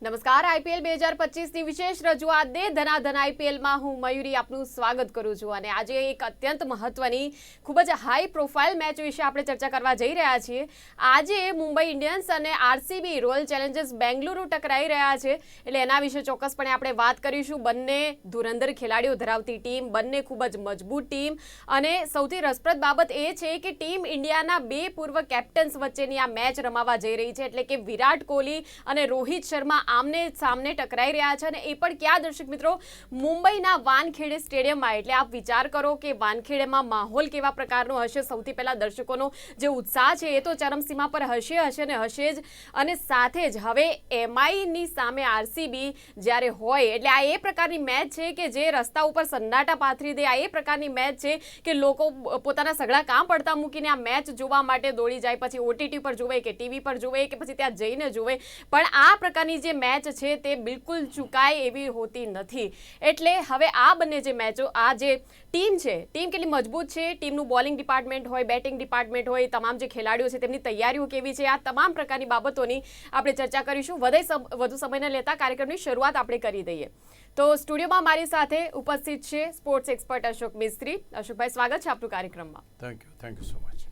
નમસ્કાર આઈપીએલ 2025 ની વિશેષ રજૂઆત દે ધનાધન આઈપીએલ માં હું મયુરી આપનું સ્વાગત કરું છું અને આજે એક અત્યંત મહત્વની ખૂબ જ હાઈ પ્રોફાઇલ મેચ વિશે આપણે ચર્ચા કરવા જઈ રહ્યા છીએ। આજે મુંબઈ ઇન્ડિયન્સ અને આરસીબી રોયલ ચેલેન્જર્સ બેંગલુરુ ટકરાઈ રહ્યા છે એટલે એના વિશે ચોક્કસપણે આપણે વાત કરીશું। બંને ધુરંધર ખેલાડીઓ ધરાવતી ટીમ, બંને ખૂબ જ મજબૂત ટીમ અને સૌથી રસપ્રદ બાબત એ છે કે ટીમ ઇન્ડિયાના બે પૂર્વ કેપ્ટન્સ વચ્ચેની આ મેચ રમાવા જઈ રહી છે એટલે કે વિરાટ કોહલી અને રોહિત શર્મા આમને સામને ટકરાઈ રહ્યા છે અને એ પણ ક્યાં દર્શક મિત્રો, મુંબઈના વાનખેડે સ્ટેડિયમમાં। એટલે આપ વિચાર કરો કે વાનખેડેમાં માહોલ કેવા પ્રકારનો હશે। સૌથી પહેલા દર્શકોનો જે ઉત્સાહ છે એ તો ચરમસીમા પર હશે ને હશે જ, અને સાથે જ હવે એમઆઈની સામે આરસીબી જ્યારે હોય એટલે આ એ પ્રકારની મેચ છે કે જે રસ્તા ઉપર સન્નાટા પાથરી દે। આ એ પ્રકારની મેચ છે કે લોકો પોતાના સગળા કામ પડતા મૂકીને આ મેચ જોવા માટે દોડી જાય, પછી ઓટીટી પર જોવે કે ટીવી પર જોવે કે પછી ત્યાં જઈને જોવે, પણ આ પ્રકારની જે મેચ છે તે બિલકુલ ચૂકાય એવી હોતી નથી। એટલે હવે આ બંને જે મેચો, આ જે ટીમ છે, ટીમ કેટલી મજબૂત છે, ટીમનું બોલિંગ ડિપાર્ટમેન્ટ હોય, બેટિંગ ડિપાર્ટમેન્ટ હોય, તમામ જે ખેલાડીઓ છે તેમની તૈયારીઓ કેવી છે, આ તમામ પ્રકારની બાબતોની આપણે ચર્ચા કરીશું। વધુ સમય ન લેતા કાર્યક્રમની શરૂઆત આપણે કરી દઈએ। તો સ્ટુડિયોમાં મારી સાથે ઉપસ્થિત છે સ્પોર્ટ્સ એક્સપર્ટ અશોક મિસ્ત્રી। અશોકભાઈ, સ્વાગત છે આપનું કાર્યક્રમમાં। Thank you so much.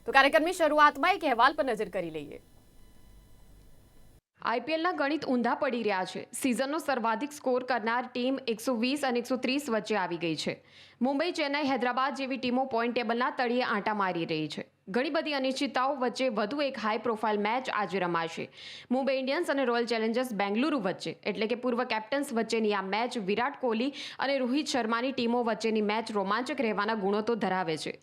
તો કાર્યક્રમની શરૂઆતમાં એક અહેવાલ પર નજર કરી લઈએ। આઈપીએલના ગણિત ઊંધા પડી રહ્યા છે। સિઝનનો સર્વાધિક સ્કોર કરનાર ટીમ 120 અને 130 વચ્ચે આવી ગઈ છે। મુંબઈ, ચેન્નઈ, હૈદરાબાદ જેવી ટીમો પોઈન્ટ ટેબલના તળિયે આંટા મારી રહી છે। ઘણી બધી અનિશ્ચિતતાઓ વચ્ચે વધુ એક હાઈ પ્રોફાઇલ મેચ આજે રમાશે। મુંબઈ ઇન્ડિયન્સ અને રોયલ ચેલેન્જર્સ બેંગલુરુ વચ્ચે એટલે કે પૂર્વ કેપ્ટન્સ વચ્ચેની આ મેચ વિરાટ કોહલી અને રોહિત શર્માની ટીમો વચ્ચેની મેચ રોમાંચક રહેવાના ગુણો તો ધરાવે છે।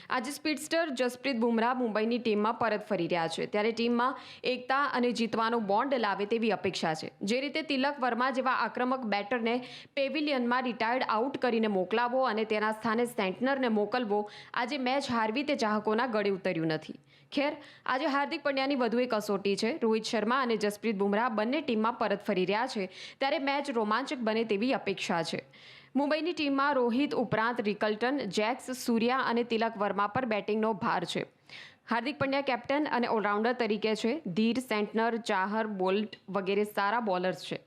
આજે સ્પીડસ્ટર જસપ્રીત બુમરાહ મુંબઈની ટીમમાં પરત ફરી રહ્યા છે, ત્યારે ટીમમાં એકતા અને જીતવાનો બોન્ડ લાવે તેવી અપેક્ષા છે। જે રીતે તિલક વર્મા જેવા આક્રમક બેટરને પેવિલિયનમાં રિટાયર્ડ આઉટ કરીને મોકલાવો અને તેના સ્થાને સેન્ટનરને મોકલવો આજે મેચ હારવી તે ચાહકોના ગળે ઉતર્યું નથી। ખેર, આજે હાર્દિક પંડ્યાની વધુ એક કસોટી છે। રોહિત શર્મા અને જસપ્રીત બુમરાહ બંને ટીમમાં પરત ફરી રહ્યા છે, ત્યારે મેચ રોમાંચક બને તેવી અપેક્ષા છે। મુંબઈની ટીમમાં રોહિત ઉપરાંત રિકલ્ટન, જેક્સ, સૂર્યા અને તિલક વર્મા પર બેટિંગનો ભાર છે। હાર્દિક પંડ્યા કેપ્ટન અને ઓલરાઉન્ડર તરીકે છે। ધીર, સેન્ટનર, ચાહર, બોલ્ટ વગેરે સારા બોલર્સ છે।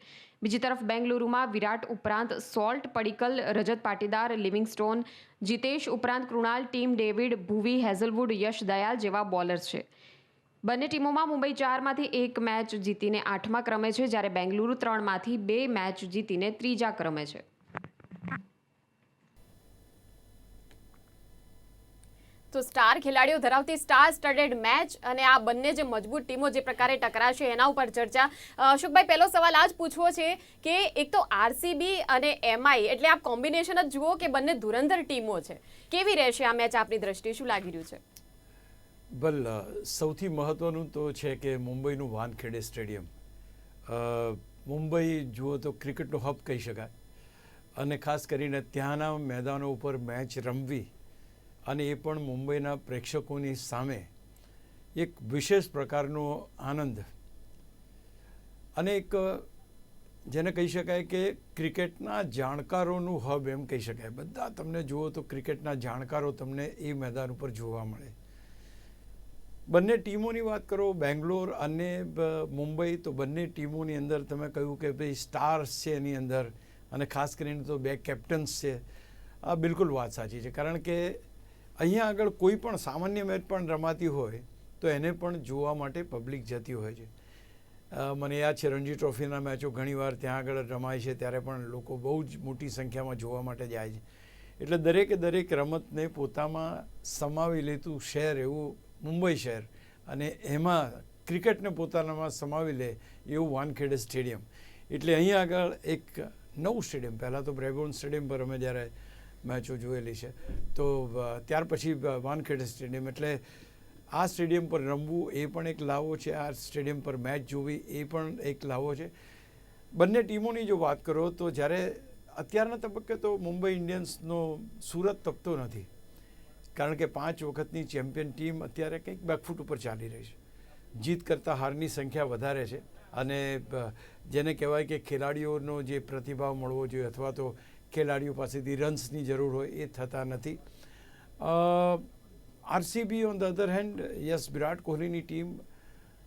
બીજી તરફ બેંગલુરુમાં વિરાટ ઉપરાંત સોલ્ટ, પડિક્કલ, રજત પાટીદાર, લિવિંગસ્ટોન, જીતેશ ઉપરાંત Krunal, team David, Bhuvi, Hazlewood, યશ દયાલ જેવા બોલર્સ છે। બંને ટીમોમાં મુંબઈ 4માંથી 1 મેચ જીતીને 8મા ક્રમે છે, જ્યારે બેંગલુરુ 3માંથી 2 મેચ જીતીને 3જા ક્રમે છે। તો સ્ટાર ખેલાડીઓ ધરાવતી સ્ટાર સ્ટડેડ મેચ અને આ બંને જે મજબૂત ટીમો જે પ્રકારે ટકરાશે એના ઉપર ચર્ચા। અશોકભાઈ, પહેલો સવાલ આ જ પૂછવો છે કે એક તો આરસીબી અને એમઆઈ એટલે આપ કોમ્બિનેશન જ જુઓ કે બંને ધુરંધર ટીમો છે, કેવી રહેશે આ મેચ આપની દ્રષ્ટિએ, શું લાગી રહ્યું છે? બલ, સૌથી મહત્વનું તો છે કે મુંબઈનું વાનખેડે સ્ટેડિયમ, મુંબઈ જુઓ તો ક્રિકેટનો હબ કહી શકાય, અને ખાસ કરીને ત્યાંના મેદાનો ઉપર મેચ રમવી અને એ પણ મુંબઈના પ્રેક્ષકોની સામે એક વિશેષ પ્રકારનો આનંદ અને એક જેને કહી શકાય કે ક્રિકેટના જાણકારોનું હબ એમ કહી શકાય। બધા તમને જુઓ તો ક્રિકેટના જાણકારો તમને એ મેદાન ઉપર જોવા મળે। બંને ટીમોની વાત કરો, બેંગ્લોર અને મુંબઈ, તો બંને ટીમોની અંદર તમે કહ્યું કે ભાઈ સ્ટાર્સ છે એની અંદર, અને ખાસ કરીને તો 2 કેપ્ટન્સ છે। આ બિલકુલ વાત સાચી છે, કારણ કે અહીંયા આગળ કોઈ પણ સામાન્ય મેચ પણ રમાતી હોય તો એને પણ જોવા માટે પબ્લિક જતી હોય છે। મને યાદ છે રણજી ટ્રોફીના મેચો ઘણીવાર ત્યાં આગળ રમાય છે, ત્યારે પણ લોકો બહુ જ મોટી સંખ્યામાં જોવા માટે જાય છે। એટલે દરેકે દરેક રમતને પોતામાં સમાવી લેતું શહેર એવું મુંબઈ શહેર, અને એમાં ક્રિકેટને પોતાનામાં સમાવી લે એવું વાનખેડે સ્ટેડિયમ। એટલે અહીં આગળ એક નવું સ્ટેડિયમ, પહેલાં તો બ્રેબોર્ન સ્ટેડિયમ પર અમે જ્યારે મેચો જોયેલી છે, તો ત્યાર પછી વાનખેડે સ્ટેડિયમ, એટલે આ સ્ટેડિયમ પર રમવું એ પણ એક લાવો છે, આ સ્ટેડિયમ પર મેચ જોવી એ પણ એક લાવો છે। બંને ટીમોની જો વાત કરો તો જ્યારે અત્યારના તબક્કે તો મુંબઈ ઇન્ડિયન્સનો સુરત તપતો નથી, કારણ કે 5 વખતની ચેમ્પિયન ટીમ અત્યારે કંઈક બેકફૂટ ઉપર ચાલી રહી છે। જીત કરતાં હારની સંખ્યા વધારે છે, અને જેને કહેવાય કે ખેલાડીઓનો જે પ્રતિભાવ મળવો જોઈએ અથવા તો ખેલાડીઓ પાસેથી રન્સની જરૂર હોય એ થતા નથી। RCB on the other hand, yes, Virat કોહલીની ટીમ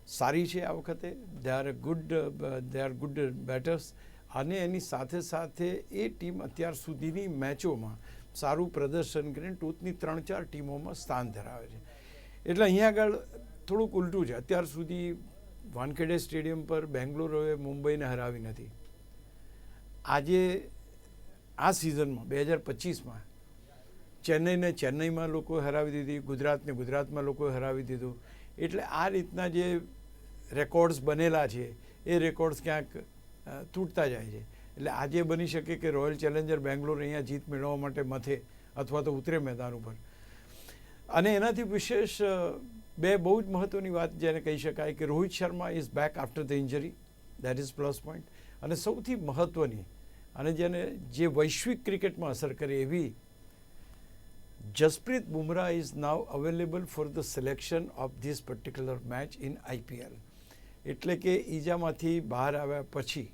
સારી છે આ વખતે. દે આર ગુડ બેટર્સ, અને એની સાથે સાથે એ ટીમ અત્યાર સુધીની મેચોમાં સારું પ્રદર્શન કરીને ટોચની 3-4 ટીમોમાં સ્થાન ધરાવે છે. એટલે અહીંયા આગળ થોડુંક ઉલટું છે. અત્યાર સુધી વાનખેડે સ્ટેડિયમ પર બેંગ્લોરોએ મુંબઈને હરાવી નથી. આજે આ સિઝનમાં 2025માં ચેન્નઈને ચેન્નઈમાં લોકો હરાવી દીધી, ગુજરાતને ગુજરાતમાં લોકો હરાવી દીધું. એટલે આ રીતના જે રેકોર્ડ્સ બનેલા છે એ રેકોર્ડ્સ ક્યાંક તૂટતા જાય છે. એટલે આજે બની શકે કે રોયલ ચેલેન્જર બેંગ્લોર અહીંયા જીત મેળવવા માટે મથે અથવા તો ઉતરે મેદાન ઉપર. અને એનાથી વિશેષ બે બહુ જ મહત્ત્વની વાત જેને કહી શકાય કે Rohit Sharma is back after the injury, that is plus point. અને સૌથી મહત્ત્વની અને જે વૈશ્વિક ક્રિકેટમાં અસર કરે એવી, Jasprit Bumrah is now available for the selection of this particular match in IPL. એટલે કે ઈજામાંથી બહાર આવ્યા પછી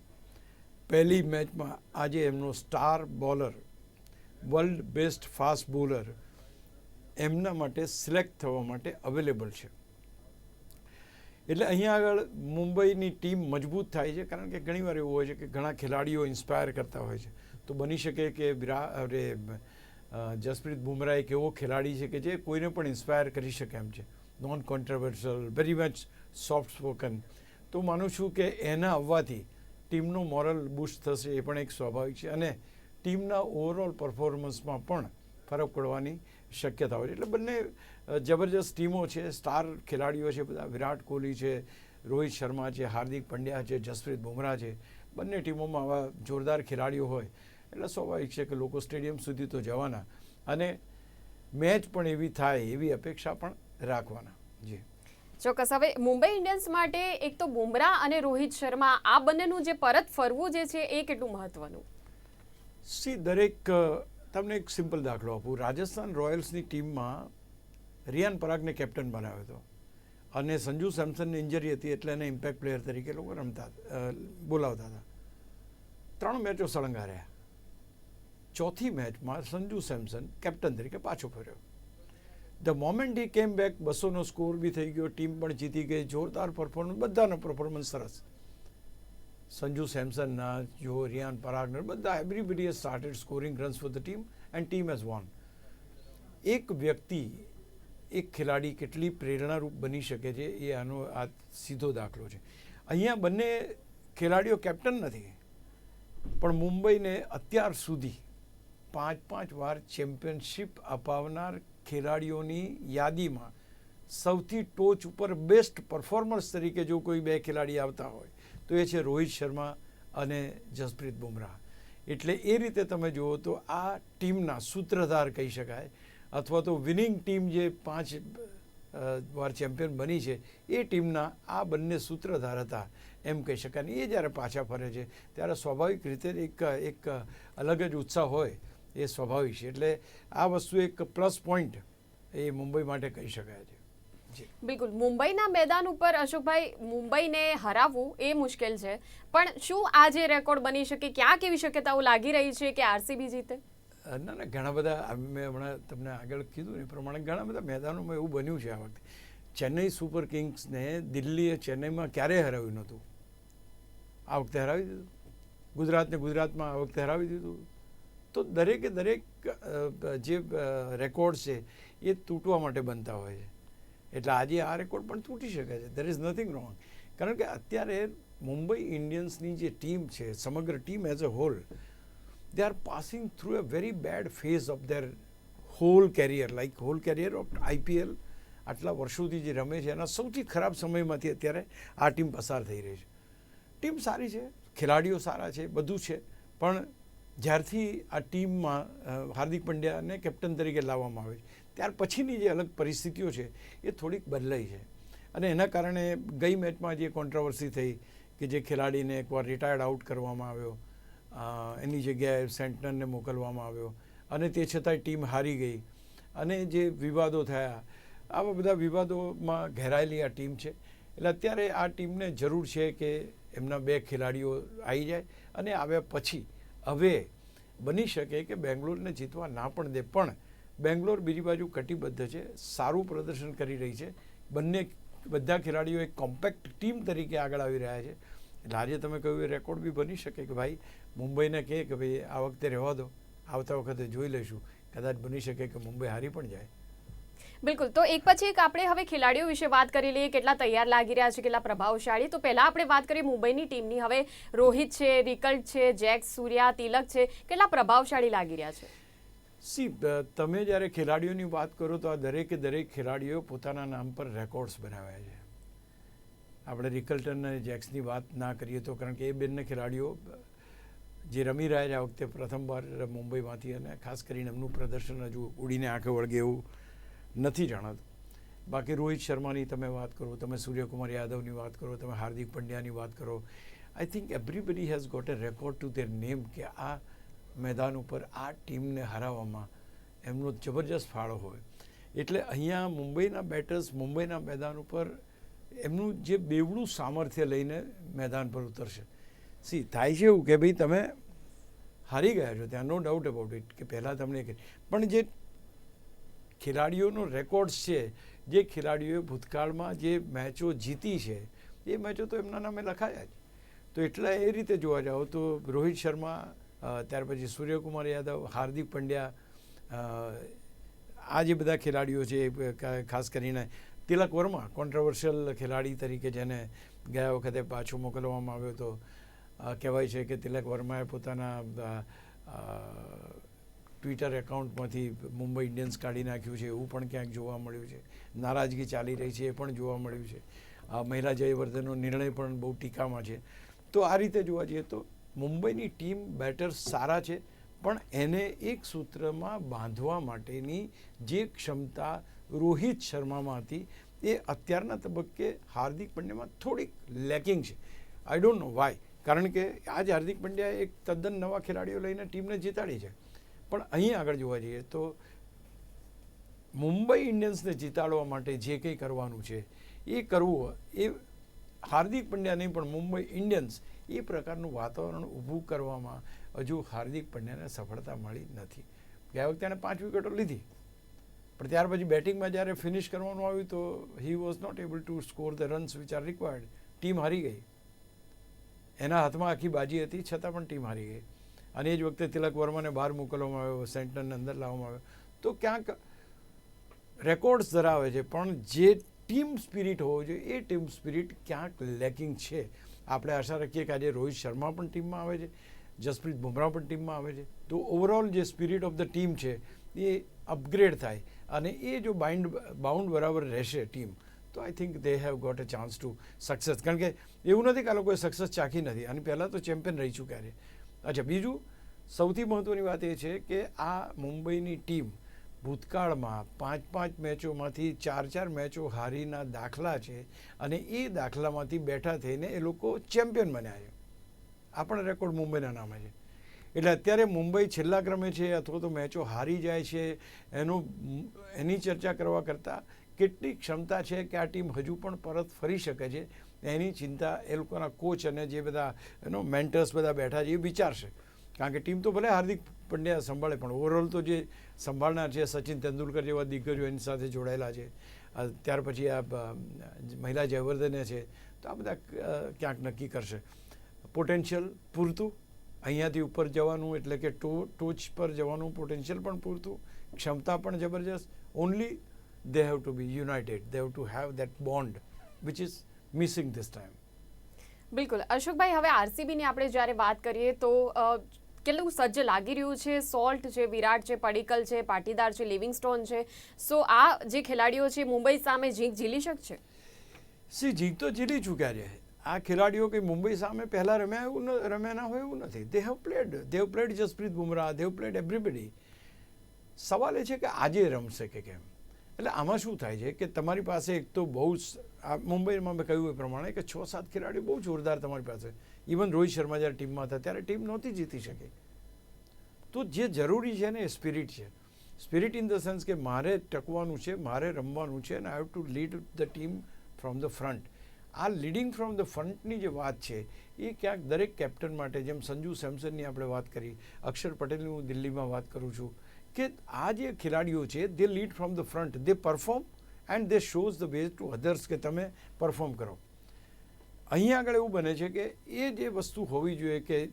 પહેલી મેચમાં આજે એમનો star bowler, world best fast bowler એમના માટે સિલેક્ટ થવા માટે અવેલેબલ છે. એટલે અહીંયા આગળ મુંબઈની ટીમ મજબૂત થાય છે, કારણ કે ઘણીવાર એવું હોય છે કે ઘણા ખેલાડીઓ ઇન્સ્પાયર કરતા હોય છે. તો બની શકે કે જસપ્રીત બુમરાહ એક એવો ખેલાડી છે કે જે કોઈને પણ ઇન્સ્પાયર કરી શકે એમ છે. Non controversial, very much soft spoken. તો માનું છું કે એના આવવાથી ટીમનો મોરલ બૂસ્ટ થશે, એ પણ એક સ્વાભાવિક છે. અને ટીમના ઓવરઓલ પરફોર્મન્સમાં પણ ફરક પડવાની શક્યતા હોય છે. એટલે બંને જબરજસ્ત ટીમો છે, સ્ટાર ખેલાડીઓ છે બધા. વિરાટ કોહલી છે, રોહિત શર્મા છે, હાર્દિક પંડ્યા છે, જસપ્રીત બુમરાહ છે. બંને ટીમોમાં આવા જોરદાર ખેલાડીઓ હોય એટલે સ્વાભાવિક છે કે લોકો સ્ટેડિયમ સુધી તો જવાના, અને મેચ પણ એવી થાય એવી અપેક્ષા પણ રાખવાના. જી ચોક્કસ. હવે મુંબઈ ઇન્ડિયન્સ માટે એક તો બુમરાહ અને રોહિત શર્મા આ બંનેનું જે પરત ફરવું જે છે એ કેટલું મહત્વનું? તમને એક સિમ્પલ દાખલો આપું. રાજસ્થાન રોયલ્સની ટીમમાં રિયાન પરાગને કેપ્ટન બનાવ્યો હતો, અને સંજુ સેમસનની ઇન્જરી હતી એટલે એને ઇમ્પેક્ટ પ્લેયર તરીકે લોકો બોલાવતા હતા. 3 મેચો સળંગા રહ્યા. ચોથી મેચમાં સંજુ સેમસન કેપ્ટન તરીકે પાછો ફર્યો. ધ મોમેન્ટ હી કેમ બેક 200નો સ્કોર બી થઈ ગયો, ટીમ પણ જીતી ગઈ, જોરદાર પરફોર્મન્સ, બધાનો પરફોર્મન્સ સરસ. સંજુ સેમસનના, જો રિયાન પરાગના, બધા everybody has started scoring runs for the team and team has won. એક વ્યક્તિ, એક ખેલાડી કેટલી પ્રેરણારૂપ બની શકે છે એ આનો આ સીધો દાખલો છે. અહીંયા બંને ખેલાડીઓ કેપ્ટન નથી, પણ મુંબઈને અત્યાર સુધી 5 વાર ચેમ્પિયનશિપ અપાવનાર ખેલાડીઓની યાદીમાં સૌથી ટોચ ઉપર બેસ્ટ પરફોર્મર્સ તરીકે જો કોઈ 2 ખેલાડી આવતા હોય તો એ છે રોહિત શર્મા અને જસપ્રીત બુમરાહ. એટલે એ રીતે તમે જુઓ તો આ ટીમના સૂત્રધાર કહી શકાય, અથવા તો વિનિંગ ટીમ જે 5 વાર ચેમ્પિયન બની છે એ ટીમના આ બંને સૂત્રધાર હતા એમ કહી શકાય. એ જ્યારે પાછા ફરે છે ત્યારે સ્વાભાવિક રીતે એક અલગ જ ઉત્સાહ હોય એ સ્વાભાવિક છે. એટલે આ વસ્તુ એક પ્લસ પોઈન્ટ એ મુંબઈ માટે કહી શકાય છે. બિલકુલ. મુંબઈના મેદાન ઉપર અશોકભાઈ મુંબઈને હરાવવું એ મુશ્કેલ છે, પણ શું આ જે રેકોર્ડ બની શકે, ક્યાં કેવી શક્યતાઓ લાગી રહી છે કે RCB જીતે? ના, ઘણા બધા, મેં હમણાં તમને આગળ કીધું એ પ્રમાણે ઘણા બધા મેદાનોમાં એવું બન્યું છે. આ વખતે ચેન્નઈ સુપર કિંગ્સને દિલ્હીએ ચેન્નઈમાં ક્યારેય હરાવ્યું નહોતું, આ વખતે હરાવી દીધું. ગુજરાતને ગુજરાતમાં આ વખતે હરાવી દીધું. તો દરેકે દરેક જે રેકોર્ડ છે એ તૂટવા માટે બનતા હોય છે. એટલે આજે આ રેકોર્ડ પણ તૂટી શકે છે. There is nothing wrong. કારણ કે અત્યારે મુંબઈ ઇન્ડિયન્સની જે ટીમ છે, સમગ્ર team as a whole, they are passing through a very bad phase of their whole career, like whole career of IPL. આટલા વર્ષોથી જે રમે છે એના સૌથી ખરાબ સમયમાંથી અત્યારે આ ટીમ પસાર થઈ રહી છે. ટીમ સારી છે, ખેલાડીઓ સારા છે, બધું છે, પણ જ્યારથી આ ટીમમાં હાર્દિક પંડ્યાને કેપ્ટન તરીકે લાવવામાં આવે છે ત્યાર પછીની જે અલગ પરિસ્થિતિઓ છે એ થોડીક બદલાઈ છે. અને એના કારણે ગઈ મેચમાં જે કોન્ટ્રોવર્સી થઈ કે જે ખેલાડીને એકવાર રિટાયર્ડ આઉટ કરવામાં આવ્યો, એની જગ્યાએ સેન્ટનરને મોકલવામાં આવ્યો, અને તે છતાંય ટીમ હારી ગઈ, અને જે વિવાદો થયા, આવા બધા વિવાદોમાં ઘેરાયેલી આ ટીમ છે. એટલે અત્યારે આ ટીમને જરૂર છે કે એમના 2 ખેલાડીઓ આવી જાય, અને આવ્યા પછી હવે બની શકે કે બેંગ્લોરને જીતવા ના પણ દે, પણ બેંગ્લોર બીજી બાજુ કટિબદ્ધ છે, સારું પ્રદર્શન કરી રહી છે. બંને બધા ખેલાડીઓ એક કોમ્પેક્ટ ટીમ તરીકે આગળ આવી રહ્યા છે. એટલે આજે તમે કહ્યું એ રેકોર્ડ બી બની શકે કે ભાઈ મુંબઈને કહે કે ભાઈ આ વખતે રહેવા દો, આવતા વખતે જોઈ લઈશું, કદાચ બની શકે કે મુંબઈ હારી પણ જાય. બિલકુલ. તો એક પછી એક આપણે હવે ખેલાડીઓ વિશે વાત કરી લઈએ, કેટલા તૈયાર લાગી રહ્યા છે, કેટલા પ્રભાવશાળી. તો પહેલા આપણે વાત કરીએ મુંબઈની ટીમની. હવે રોહિત છે, રિકલ્ટ છે, જેક્સ સૂર્યા, તિલક છે, કેટલા પ્રભાવશાળી લાગી રહ્યા છે? તમે જ્યારે ખેલાડીઓની વાત કરો તો આ દરેકે દરેક ખેલાડીઓ પોતાના નામ પર રેકોર્ડ્સ બનાવ્યા છે. આપણે રિકલ્ટન અને જેક્સની વાત ના કરીએ તો, કારણ કે એ બંને ખેલાડીઓ જે રમી રહ્યા છે આ વખતે પ્રથમવાર મુંબઈમાંથી, અને ખાસ કરીને એમનું પ્રદર્શન હજુ ઉડીને આંખે વળગે એવું નથી જણાતું. બાકી રોહિત શર્માની તમે વાત કરો, તમે સૂર્યકુમાર યાદવની વાત કરો, તમે હાર્દિક પંડ્યાની વાત કરો, I think everybody has got a record to their name કે આ મેદાન ઉપર આ ટીમને હરાવવામાં એમનો જબરજસ્ત ફાળો હોય. એટલે અહીંયા મુંબઈના બેટર્સ મુંબઈના મેદાન ઉપર એમનું જે બેવડું સામર્થ્ય લઈને મેદાન પર ઉતરશે. થાય છે એવું કે ભાઈ તમે હારી ગયા છો, ત્યાં નો ડાઉટ અબાઉટ ઇટ, કે પહેલાં તમને પણ જે ખેલાડીઓનો રેકોર્ડ્સ છે, જે ખેલાડીઓએ ભૂતકાળમાં જે મેચો જીતી છે એ મેચો તો એમના નામે લખાયા જ. તો એટલા એ રીતે જોવા જાઓ તો રોહિત શર્મા, ત્યાર પછી સૂર્યકુમાર યાદવ, હાર્દિક પંડ્યા, આ જે બધા ખેલાડીઓ છે, ખાસ કરીને તિલક વર્મા કોન્ટ્રોવર્શિયલ ખેલાડી તરીકે જેને ગયા વખતે પાછો મોકલવામાં આવ્યો હતો. કહેવાય છે કે તિલક વર્માએ પોતાના ટ્વિટર એકાઉન્ટમાંથી મુંબઈ ઇન્ડિયન્સ કાઢી નાખ્યું છે એવું પણ ક્યાંક જોવા મળ્યું છે. નારાજગી ચાલી રહી છે એ પણ જોવા મળ્યું છે. મહિલા જયવર્ધનનો નિર્ણય પણ બહુ ટીકામાં છે. તો આ રીતે જોવા જઈએ તો મુંબઈની ટીમ બેટર્સ સારા છે, પણ એને એક સૂત્રમાં બાંધવા માટેની જે ક્ષમતા રોહિત શર્મામાં હતી એ અત્યારના તબક્કે હાર્દિક પંડ્યામાં થોડીક લેકિંગ છે. આઈ ડોન્ટ નો વાય, કારણ કે આજ હાર્દિક પંડ્યાએ એક તદ્દન નવા ખેલાડીઓ લઈને ટીમને જીતાડી છે. પણ અહીં આગળ જોવા જઈએ તો મુંબઈ ઇન્ડિયન્સને જીતાડવા માટે જે કંઈ કરવાનું છે એ કરવું, એ હાર્દિક પંડ્યા નહીં પણ મુંબઈ ઇન્ડિયન્સ એ પ્રકારનું વાતાવરણ ઊભું કરવામાં હજુ હાર્દિક પંડ્યાને સફળતા મળી નથી. ગયા વખતે એણે 5 વિકેટો લીધી, પણ ત્યાર પછી બેટિંગમાં જ્યારે ફિનિશ કરવાનું આવ્યું તો he was not able to score the runs which are required. Team હારી ગઈ, એના હાથમાં આખી બાજી હતી છતાં પણ ટીમ હારી ગઈ. અને એ જ વખતે તિલક વર્માને બહાર મોકલવામાં આવ્યો, સેન્ટરને અંદર લાવવામાં આવ્યો. તો ક્યાંક રેકોર્ડ્સ ધરાવે છે, પણ જે ટીમ સ્પિરિટ હોવો જોઈએ એ ટીમ સ્પિરિટ ક્યાંક લેકિંગ છે. આપણે આશા રાખીએ કે આજે રોહિત શર્મા પણ ટીમમાં આવે છે, જસપ્રીત બુમરાહ પણ ટીમમાં આવે છે, તો ઓવરઓલ જે સ્પિરિટ ઓફ ધ ટીમ છે એ અપગ્રેડ થાય અને એ જો બાઉન્ડ બરાબર રહેશે ટીમ, તો I think they have got a chance to success. કારણ કે એવું નથી કે આ લોકોએ સક્સેસ ચાખી નથી, અને પહેલાં તો ચેમ્પિયન રહી ચૂક્યા છે. અચ્છા, બીજું સૌથી મહત્ત્વની વાત એ છે કે આ મુંબઈની ટીમ ભૂતકાળમાં 5 મેચોમાંથી 4 મેચો હારીના દાખલા છે, અને એ દાખલામાંથી બેઠા થઈને એ લોકો ચેમ્પિયન બન્યા છે. આ પણ રેકોર્ડ મુંબઈના નામે છે. એટલે અત્યારે મુંબઈ છેલ્લા ક્રમે છે અથવા તો મેચો હારી જાય છે એની ચર્ચા કરવા કરતાં કેટલી ક્ષમતા છે કે આ ટીમ હજુ પણ પરત ફરી શકે છે એની ચિંતા એ લોકોના કોચ અને જે બધા મેન્ટર્સ બધા બેઠા છે એ વિચારશે. કારણ કે ટીમ તો ભલે હાર્દિક પંડ્યા સંભાળે, પણ ઓવરઓલ તો જે સંભાળનાર છે સચિન તેંડુલકર જેવા દિગ્ગજો એની સાથે જોડાયેલા છે. ત્યાર પછી આ મહિલા જયવર્ધને છે, તો આ બધા ક્યાંક નક્કી કરશે. પોટેન્શિયલ પૂરતું, અહીંયાથી ઉપર જવાનું એટલે કે ટોચ પર જવાનું પોટેન્શિયલ પણ પૂરતું, ક્ષમતા પણ જબરજસ્ત. Only they have to be united, they have to have that bond which is missing this time. બિલકુલ. અશોકભાઈ, હવે આરસીબીની આપણે જ્યારે વાત કરીએ તો કેટલું સજ્જ લાગી રહ્યું છે? સોલ્ટ છે, વિરાટ છે, પડીકલ છે, પાટીદાર છે, લિવિંગસ્ટોન છે. સો આ જે ખેલાડીઓ છે મુંબઈ સામે જીત ઝીલી શકશે? જીત તો ઝીલી ચૂક્યા છે આ ખેલાડીઓ. કે મુંબઈ સામે પહેલાં રમ્યા ના હોય એવું નથી. They have played Jasprit Bumrah, they have played everybody. સવાલ એ છે કે આજે રમશે કે કેમ. એટલે આમાં શું થાય છે કે તમારી પાસે એક તો બહુ મુંબઈમાં મેં કહ્યું એ પ્રમાણે કે 6-7 ખેલાડીઓ બહુ જોરદાર તમારી પાસે. ઇવન રોહિત શર્મા જ્યારે ટીમમાં હતા ત્યારે ટીમ નહોતી જીતી શકી. તો જે જરૂરી છે ને એ સ્પિરિટ છે. સ્પિરિટ ઇન ધ સેન્સ કે મારે ટકવાનું છે, મારે રમવાનું છે, અને I have to lead the team from the front. આ લીડિંગ ફ્રોમ ધ ફ્રન્ટની જે વાત છે એ ક્યાંક દરેક કેપ્ટન માટે, જેમ સંજુ સેમસનની આપણે વાત કરી, અક્ષર પટેલની હું દિલ્હીમાં વાત કરું છું, કે આ જે ખેલાડીઓ છે they lead from the front, they perform and they shows the way to others કે તમે પરફોર્મ કરો. અહીંયા આગળ એવું બને છે કે એ જે વસ્તુ હોવી જોઈએ કે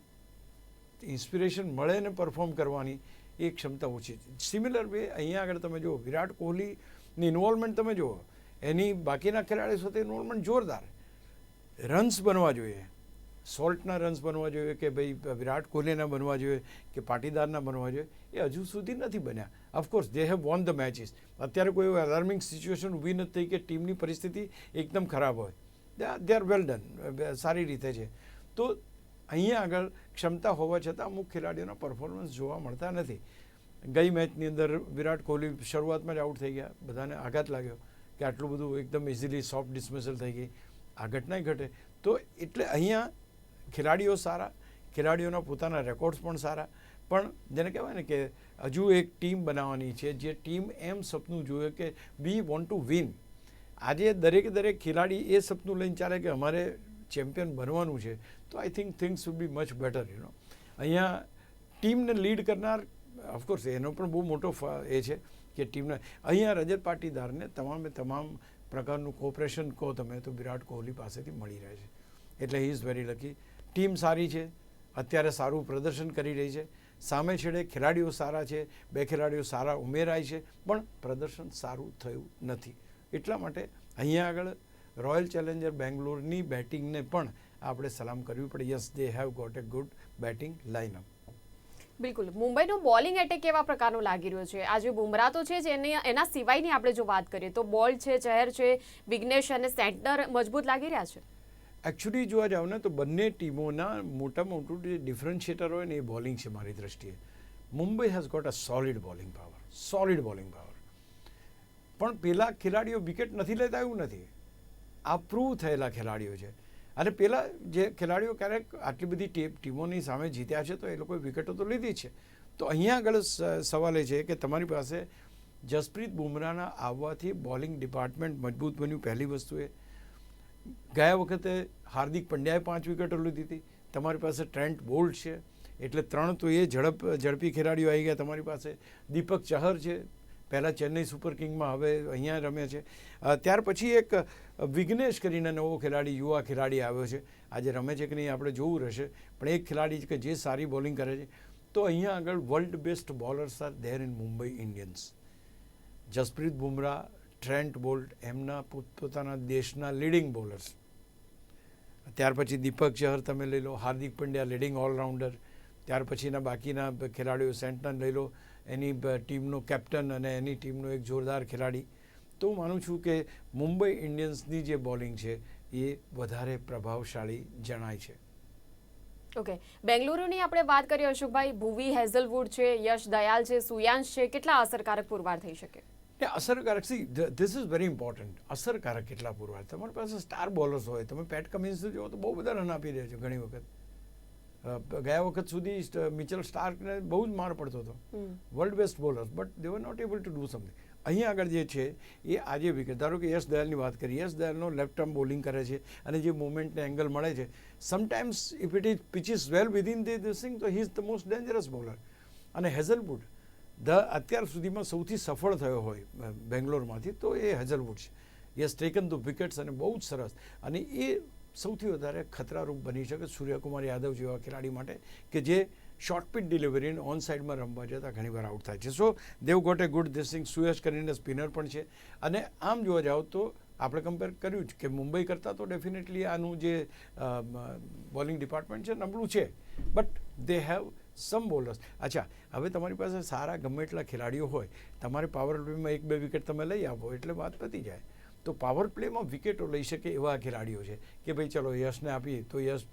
ઇન્સ્પિરેશન મળે ને પરફોર્મ કરવાની એ ક્ષમતા ઓછી છે. સિમિલર વે અહીંયા આગળ તમે જુઓ વિરાટ કોહલીની ઇન્વોલ્વમેન્ટ તમે જુઓ, એની બાકીના ખેલાડીઓ સાથે ઇન્વોલ્વમેન્ટ જોરદાર. રન્સ બનવા જોઈએ, સોલ્ટના રન્સ બનવા જોઈએ કે ભાઈ વિરાટ કોહલીના બનવા જોઈએ કે પાટીદારના બનવા જોઈએ, એ હજુ સુધી નથી બન્યા. Of course they have won the matches. અત્યારે કોઈ અલાર્મિંગ સિચ્યુએશન ઊભી નથી થઈ કે ટીમની પરિસ્થિતિ એકદમ ખરાબ હોય. દે આર વેલ ડન, સારી રીતે છે. તો અહીંયા આગળ ક્ષમતા હોવા છતાં અમુક ખેલાડીઓના પરફોર્મન્સ જોવા મળતા નથી. ગઈ મેચની અંદર વિરાટ કોહલી શરૂઆતમાં જ આઉટ થઈ ગયા, બધાને આઘાત લાગ્યો કે આટલું બધું એકદમ ઇઝીલી સોફ્ટ ડિસમિસલ થઈ ગઈ. આ ઘટના ઘટે તો એટલે અહીંયા ખેલાડીઓ સારા, ખેલાડીઓના પોતાના રેકોર્ડ્સ પણ સારા, પણ જેને કહેવાય ને કે હજુ એક ટીમ બનાવવાની છે, જે ટીમ એમ સપનું જોઈએ કે વી વોન્ટ ટુ વિન. આજે દરેક ખેલાડી એ સપનું લઈને ચાલે કે અમારે ચેમ્પિયન બનવાનું છે, તો I think things would be much better. અહીંયા ટીમને લીડ કરનાર ઓફકોર્સ એનો પણ બહુ મોટો એ છે કે ટીમને અહીંયા રજત પાટીદારને તમામ પ્રકારનું કોઓપરેશન કહો તમે તો વિરાટ કોહલી પાસેથી મળી રહે છે. એટલે he is very lucky. Team સારી છે, અત્યારે સારું પ્રદર્શન કરી રહી છે, સામે છેડે ખેલાડીઓ સારા છે, 2 ખેલાડીઓ સારા ઉમેરાય છે, પણ પ્રદર્શન સારું થયું નથી. એટલા માટે અહીંયા આગળ રોયલ ચેલેન્જર બેંગ્લોરની બેટિંગને પણ આપણે સલામ કરવી પડે. Yes, they have got a good batting lineup. બિલકુલ. મુંબઈનો બોલિંગ એટેક કેવા પ્રકારનો લાગી રહ્યો છે? આજે બુમરાહ તો છે જ, એના સિવાયની આપણે જો વાત કરીએ તો બોલ્ટ છે, ચહેર છે, વિઘ્નેશ અને સેન્ટનર મજબૂત લાગી રહ્યા છે. એકચ્યુઅલી જોવા જાવ ને તો બંને ટીમોના મોટામાં મોટું જે ડિફરન્શિએટર હોય ને એ બોલિંગ છે મારી દ્રષ્ટિએ. Mumbai has got a solid bowling power. પણ પેલા ખેલાડીઓ વિકેટ નથી લેતા એવું નથી, આ પ્રૂવ થયેલા ખેલાડીઓ છે. અને પેલા જે ખેલાડીઓ ક્યારેક આટલી બધી ટીમોની સામે જીત્યા છે તો એ લોકોએ વિકેટો તો લીધી છે. તો અહીંયા આગળ સવાલ એ છે કે તમારી પાસે જસપ્રીત બુમરાહના આવવાથી બોલિંગ ડિપાર્ટમેન્ટ મજબૂત બન્યું. પહેલી વસ્તુ એ, ગયા વખતે હાર્દિક પંડ્યાએ 5 વિકેટો લીધી હતી. તમારી પાસે ટ્રેન્ટ બોલ્ટ છે, એટલે 3 તો એ ઝડપી ખેલાડીઓ આવી ગયા તમારી પાસે. દીપક ચહર છે, પહેલાં ચેન્નઈ સુપર કિંગમાં, હવે અહીંયા રમે છે. ત્યાર પછી એક વિઘ્નેશ કરીને નવો ખેલાડી, યુવા ખેલાડી આવ્યો છે. આજે રમે છે કે નહીં આપણે જોવું રહેશે, પણ એક ખેલાડી કે જે સારી બોલિંગ કરે છે. તો અહીંયા આગળ world best bowlers are there in Mumbai Indians. Jasprit Bumrah, Trent bolt એમના પોતપોતાના દેશના લીડિંગ બોલર્સ. ત્યાર પછી દીપક ચહર તમે લઈ લો, હાર્દિક પંડ્યા લીડિંગ ઓલરાઉન્ડર. ત્યાર પછીના બાકીના ખેલાડીઓ, સેન્ટનર લઈ લો, એની ટીમનો કેપ્ટન અને એની ટીમનો એક જોરદાર ખેલાડી. તો હું માનું છું કે મુંબઈ ઇન્ડિયન્સની જે બોલિંગ છે એ વધારે પ્રભાવશાળી જણાય છે. ઓકે, બેંગલુરુની આપણે વાત કરીએ અશોકભાઈ, ભુવી, હેઝલવુડ છે, યશ દયાલ છે, સુયાંશ છે, કેટલા અસરકારક પુરવાર થઈ શકે? અસરકારક, see this is very important. અસરકારક કેટલા પુરવાર? તમારી પાસે સ્ટાર બોલર્સ હોય, તમે પેટ કમિન્સ જુઓ તો બહુ બધા રન આપી રહ્યા છો ઘણી વખત. ગયા વખત સુધી મિચેલ સ્ટાર્કને બહુ જ માર પડતો હતો, world best bowlers, but they were not able to do something. અહીંયા આગળ જે છે એ આજે વિકેટ, ધારો કે યશ દયાલની વાત કરીએ, યશ દયાલનો લેફ્ટ આર્મ બોલિંગ કરે છે અને જે મુવમેન્ટને એંગલ મળે છે, sometimes if it is pitch is well within this thing, તો he is the most dangerous bowler. અને હેઝલવુડ અત્યાર સુધીમાં સૌથી સફળ થયો હોય બેંગ્લોરમાંથી તો એ હેઝલવુડ છે. યસ ટેકન ધ વિકેટ્સ અને બહુ જ સરસ. અને એ સૌથી વધારે ખતરારૂપ બની શકે સૂર્યકુમાર યાદવ જેવા ખેલાડી માટે કે જે શોર્ટ પિચ ડિલિવરી ઓન સાઇડમાં રમવા જતાં ઘણીવાર આઉટ થાય છે. So they've got a good this thing. Suyash કરીને સ્પિનર પણ છે. અને આમ જોવા જાઓ તો આપણે કમ્પેર કર્યું જ કે મુંબઈ કરતાં તો ડેફિનેટલી આનું જે બોલિંગ ડિપાર્ટમેન્ટ છે નબળું છે, but they have sum bowlers. અચ્છા, હવે તમારી પાસે સારા ગમે એટલા ખેલાડીઓ હોય, તમારે પાવર પ્લેમાં 1-2 વિકેટ તમે લઈ આવો એટલે વાત પતી જાય. તો પાવર પ્લેમાં વિકેટો લઈ શકે એવા ખેલાડીઓ છે કે ભાઈ ચલો યશને આપીએ તો યશ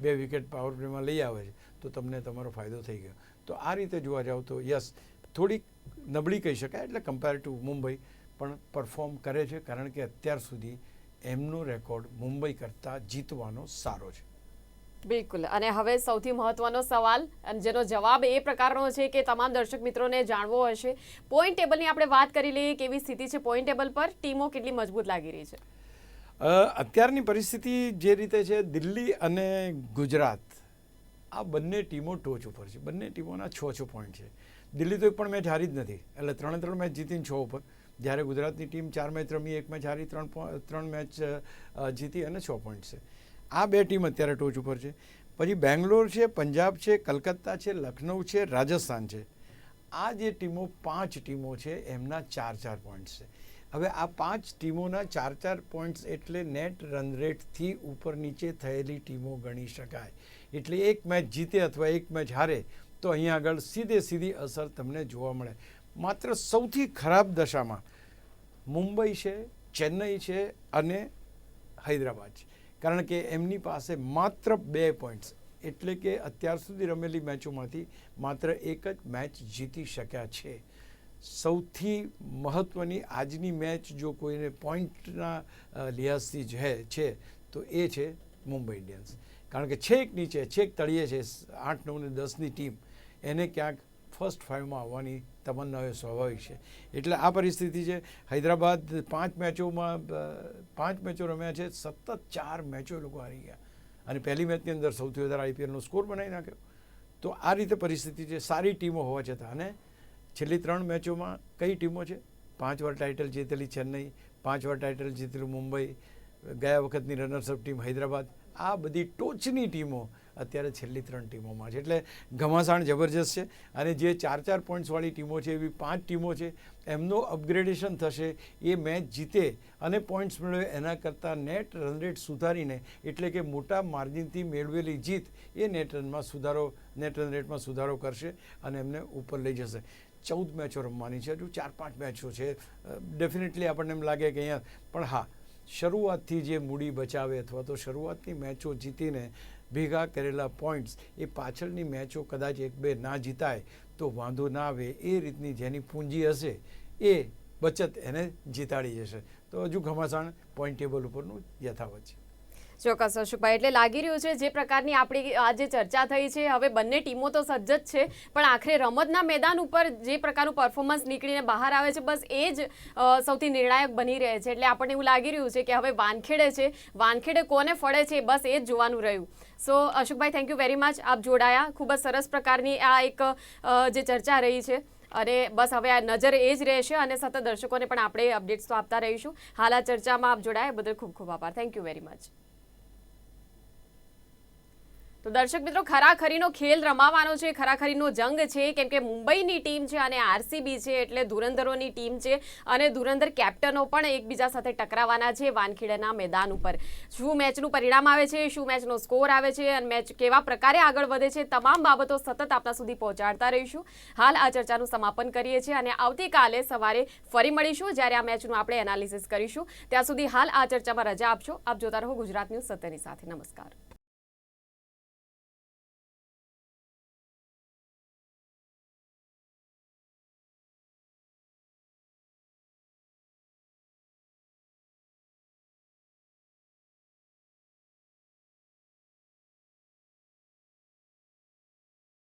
2 વિકેટ પાવર પ્લેમાં લઈ આવે છે તો તમને તમારો ફાયદો થઈ ગયો. તો આ રીતે જોવા જાવ તો યસ થોડીક નબળી કહી શકાય, એટલે કમ્પેર ટુ મુંબઈ, પણ પરફોર્મ કરે છે કારણ કે અત્યાર સુધી એમનો રેકોર્ડ મુંબઈ કરતાં જીતવાનો સારો છે. બિલકુલ. અને હવે સૌથી મહત્વનો સવાલ, અને જેનો જવાબ એ પ્રકારનો છે કે તમામ દર્શક મિત્રોને જાણવો હશે. પોઈન્ટ ટેબલની આપણે વાત કરી લઈએ, કેવી સ્થિતિ છે પોઈન્ટ ટેબલ પર? ટીમો કેટલી મજબૂત લાગી રહી છે? અત્યારની પરિસ્થિતિ જે રીતે છે, દિલ્હી અને ગુજરાત આ બંને ટીમો ટોચ ઉપર છે. બંને ટીમોના 6 પોઈન્ટ છે. દિલ્હી તો એક પણ મેચ હારી જ નથી, એટલે 3 મેચ જીતીને 6 ઉપર. જ્યારે ગુજરાતની ટીમ 4 મેચ રમી, 1 મેચ હારી, 3 મેચ જીતી અને 6 પોઈન્ટ છે. આ 2 ટીમ અત્યારે ટોચ ઉપર છે. પછી બેંગ્લોર છે, પંજાબ છે, કલકત્તા છે, લખનઉ છે, રાજસ્થાન છે. આ જે ટીમો 5 ટીમો છે એમના 4-4 પોઈન્ટ્સ છે. હવે આ 5 ટીમોના 4-4 પોઈન્ટ્સ એટલે નેટ રન રેટથી ઉપર નીચે થયેલી ટીમો ગણી શકાય. એટલે એક મેચ જીતે અથવા એક મેચ હારે તો અહીંયા આગળ સીધી અસર તમને જોવા મળે. માત્ર સૌથી ખરાબ દશામાં મુંબઈ છે, ચેન્નઈ છે અને હૈદરાબાદ છે. કારણ કે એમની પાસે માત્ર 2 પોઈન્ટ્સ, એટલે કે અત્યાર સુધી રમેલી મેચોમાંથી માત્ર એક જ મેચ જીતી શક્યા છે. સૌથી મહત્ત્વની આજની મેચ જો કોઈને પોઈન્ટના લિહાઝથી છે તો એ છે મુંબઈ ઇન્ડિયન્સ. કારણ કે છેક નીચે, છેક તળિયે છે 8, 9 અને 10ની ટીમ, એને ક્યાંક ફર્સ્ટ 5માં આવવાની તમન્ના સ્વાભાવિક છે. એટલે આ પરિસ્થિતિ છે. હૈદરાબાદ 5 મેચો રમ્યા છે, સતત 4 મેચો લોકો હારી ગયા અને પહેલી મેચની અંદર સૌથી વધારે આઈપીએલનો સ્કોર બનાવી નાખ્યો. તો આ રીતે પરિસ્થિતિ છે. સારી ટીમો હોવા છતાં. અને છેલ્લી 3 મેચોમાં કઈ ટીમો છે? 5 વાર ટાઇટલ જીતેલી ચેન્નઈ, 5 વાર ટાઇટલ જીતેલું મુંબઈ, ગયા વખતની રનર્સઅપ ટીમ હૈદરાબાદ, આ બધી ટોચની ટીમો અત્યારે છેલ્લી 3 ટીમોમાં છે. એટલે ઘમાસાણ જબરજસ્ત છે. અને જે 4-4 પોઈન્ટ્સવાળી ટીમો છે એવી 5 ટીમો છે, એમનો અપગ્રેડેશન થશે. એ મેચ જીતે અને પોઈન્ટ્સ મેળવે એના કરતાં નેટ રન રેટ સુધારીને, એટલે કે મોટા માર્જિનથી મેળવેલી જીત એ નેટ રન રેટમાં સુધારો કરશે અને એમને ઉપર લઈ જશે. 14 મેચો રમવાની છે, હજુ 4-5 મેચો છે. ડેફિનેટલી આપણને એમ લાગે કે અહીંયા પણ હા, શરૂઆતથી જે મૂડી બચાવે અથવા તો શરૂઆતની મેચો જીતીને ભેગા કરેલા પોઈન્ટ્સ એ પાછળની મેચો કદાચ 1-2 ના જીતાય તો વાંધો ના આવે. એ રીતની જેની પૂંજી હશે એ બચત એને જીતાડી જશે. તો હજુ ઘમાસાણ પોઈન્ટ ટેબલ ઉપરનું યથાવત છે. ચોક્કસ અશોકભાઈ, એટલે લાગી રહ્યું છે જે પ્રકારની આપણી આજે ચર્ચા થઈ છે, હવે બંને ટીમો તો સજ્જ જ છે, પણ આખરે રમતના મેદાન ઉપર જે પ્રકારનું પરફોર્મન્સ નીકળીને બહાર આવે છે બસ એ જ સૌથી નિર્ણાયક બની રહે છે. એટલે આપણને એવું લાગી રહ્યું છે કે હવે વાનખેડે છે, વાનખેડે કોને ફળે છે બસ એ જ જોવાનું રહ્યું. સો અશોકભાઈ, થેન્ક યુ વેરી મચ, આપ જોડાયા. ખૂબ જ સરસ પ્રકારની આ એક જે ચર્ચા રહી છે અને બસ હવે આ નજર એ જ રહેશે અને સતત દર્શકોને પણ આપણે અપડેટ્સ તો આપતા રહીશું. હાલ આ ચર્ચામાં આપ જોડાયા બદલ ખૂબ ખૂબ આભાર. Thank you very much. તો દર્શક મિત્રો, ખરાખરીનો ખેલ રમાવાનો છે, ખરાખરીનો જંગ છે, કેમ કે મુંબઈની ટીમ છે અને આરસીબી છે, એટલે ધુરંધરોની ટીમ છે અને ધુરંધર કેપ્ટનો પણ એકબીજા સાથે ટકરાવાના છે વાનખેડાના મેદાન ઉપર. શું મેચનું પરિણામ આવે છે, શું મેચનો સ્કોર આવે છે અને મેચ કેવા પ્રકારે આગળ વધે છે, તમામ બાબતો સતત આપના સુધી પહોંચાડતા રહીશું. હાલ આ ચર્ચાનું સમાપન કરીએ છીએ અને આવતીકાલે સવારે ફરી મળીશું જ્યારે આ મેચનું આપણે એનાલિસિસ કરીશું. ત્યાં સુધી હાલ આ ચર્ચામાં રજા આપશો. આપ જોતા રહો ગુજરાત ન્યૂઝ સત્યની સાથે. નમસ્કાર.